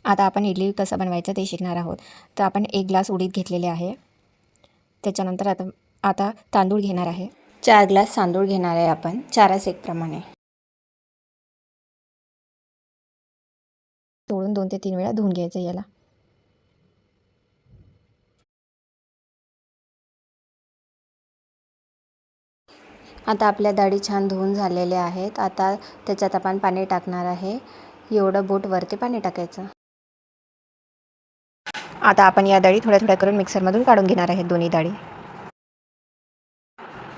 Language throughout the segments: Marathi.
आता आपण इडली कसं बनवायचं ते शिकणार आहोत. तर आपण 1 ग्लास उडीद घेतलेले आहे. त्याच्यानंतर आता तांदूळ घेणार आहे. 4 ग्लास तांदूळ घेणार आहे आपण 4 1 प्रमाणे. तोडून 2 ते 3 वेळा धुवून घ्यायचं याला. आता आपल्या डाळी छान धुवून झालेल्या आहेत. आता त्याच्यात आपण पाणी टाकणार आहे. एवढं बोट वरती पाणी टाकायचं. आता आपण या डाळी थोड्या थोड्या करून मिक्सरमधून काढून घेणार आहेत दोन्ही डाळी.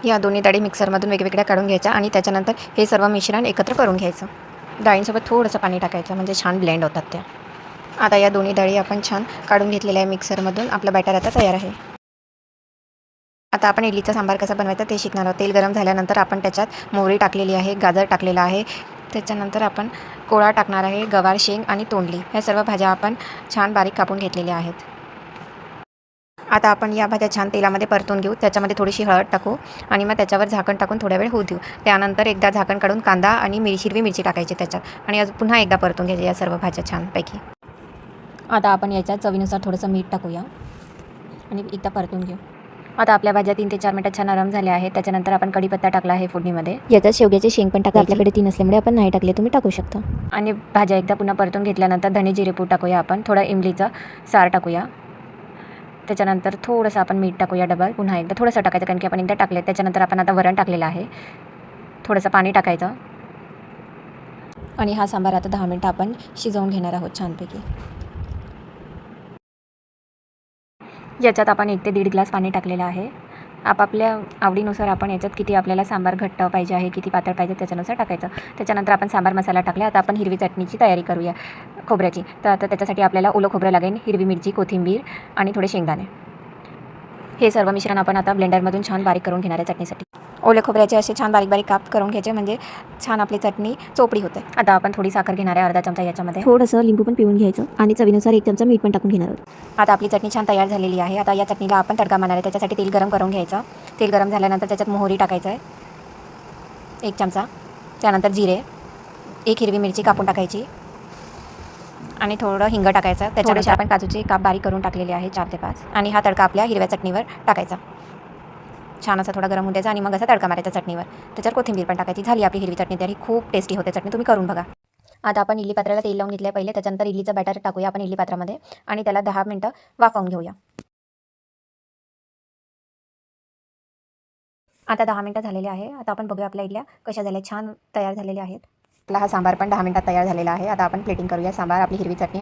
या दोन्ही डाळी मिक्सरमधून वेगवेगळ्या काढून घ्यायच्या आणि त्याच्यानंतर हे सर्व मिश्रण एकत्र करून घ्यायचं. डाळींसोबत थोडंसं पाणी टाकायचं म्हणजे छान ब्लेंड होतात त्या. आता या दोन्ही डाळी आपण छान काढून घेतलेल्या आहे मिक्सरमधून. आपलं बॅटर आता तयार आहे. आता आपण इडलीचा सांबार कसा बनवायचा ते शिकणार आहोत. तेल गरम झाल्यानंतर आपण त्याच्यात मोहरी टाकलेली आहे, गाजर टाकलेला आहे. त्याच्यानंतर आपण कोळा टाकणार आहे, गवार, शेंग आणि तोंडली ह्या सर्व भाज्या आपण छान बारीक कापून घेतलेल्या आहेत. आता आपण या भाज्या छान तेलामध्ये परतून घेऊ. त्याच्यामध्ये थोडीशी हळद टाकू आणि मग त्याच्यावर झाकण टाकून थोड्या वेळ होऊ देऊ. त्यानंतर एकदा झाकण काढून कांदा आणि हिरवी मिरची टाकायची त्याच्यात आणि पुन्हा एकदा परतून घ्यायची या सर्व भाज्या छानपैकी. आता आपण याच्यात चवीनुसार थोडंसं मीठ टाकूया आणि एकदा परतून घेऊ. आता आपल्या भाज्या 3 ते 4 मिनिटात छान नरम झाल्या आहेत. त्याच्यानंतर आपण कढीपत्ता टाकला आहे फोडणीमध्ये. याच्यात शेवग्याचे शेंग पण टाका. आपल्याकडे 3 असल्यामुळे आपण नाही टाकले, तुम्ही टाकू शकता. आणि भाज्या एकदा पुन्हा परतून घेतल्यानंतर धने जिरे पूड टाकूया आपण. थोडा इमलीचा सार टाकूया. त्याच्यानंतर थोडंसं आपण मीठ टाकूया डबल. पुन्हा एकदा थोडंसं टाकायचं कारण की आपण एकदा टाकले. त्याच्यानंतर आपण आता वरण टाकलेलं आहे. थोडंसं पाणी टाकायचं आणि हा सांबार आता 10 मिनिटं आपण शिजवून घेणार आहोत छानपैकी. याच्यात आपण 1 ते 1.5 ग्लास पाणी टाकलेलं आहे. आपापल्या आवडीनुसार आपण याच्यात किती आपल्याला सांबार घट्ट पाहिजे आहे, किती पातळ पाहिजे त्याच्यानुसार टाकायचं. त्याच्यानंतर आपण सांबार मसाला टाकला. आता आपण हिरवी चटणीची तयारी करूया खोबऱ्याची. तर आता त्याच्यासाठी आपल्याला ओलं खोबरं लागेल, हिरवी मिरची, कोथिंबीर आणि थोडे शेंगदाणे. हे सर्व मिश्रण आपण आता ब्लेंडरमधून छान बारीक करून घेणार आहे चटणीसाठी. ओले खोबऱ्याचे असे छान बारीक बारीक काप करून घ्यायचे म्हणजे छान आपली चटणी चोपडी होते. आता आपण थोडी साखर घेणार आहे, अर्धा चमचा याच्यामध्ये. थोडंसं लिंबू पण पिळून घ्यायचं आणि चवीनुसार 1 चमचा मीठ पण टाकून घेणार आहोत. आता आपली चटणी छान तयार झालेली आहे. आता या चटणीला आपण तडका मारणार आहे. त्याच्यासाठी तेल गरम करून घ्यायचं. तेल गरम झाल्यानंतर त्याच्यात मोहरी टाकायचं आहे 1 चमचा. त्यानंतर जिरे, 1 हिरवी मिरची कापून टाकायची आणि थोडं हिंग टाकायचं. त्याच्यानंतर आपण काजूचे काप बारीक करून टाकलेले आहे 4 ते 5 आणि हा तडका आपल्या हिरव्या चटणीवर टाकायचा. छान असा थोडा गरम होऊ द्यायचा आणि मग असा तडका मारायचा चटणीवर. त्याच्यावर कोथिंबीर पण टाकायची. झाली आपली हिरवी चटणी तयारी. खूप टेस्टी होते चटणी, तुम्ही करून बघा. आता आपण इडली पात्राला तेल लावून घेतलं पहिले. त्याच्यानंतर इडलीचं बॅटर टाकूया आपण इडली पात्रामध्ये आणि त्याला 10 मिनिटं वाफवून घेऊया. आता 10 मिनिटं झालेले आहे. आता आपण बघूया आपल्या इडल्या कशा झाल्या, छान तयार झालेल्या आहेत. आपला हा सांबार पण 10 मिनिटात तयार झालेला आहे. आता आपण प्लेटिंग करूया सांबार, आपली हिरवी चटणी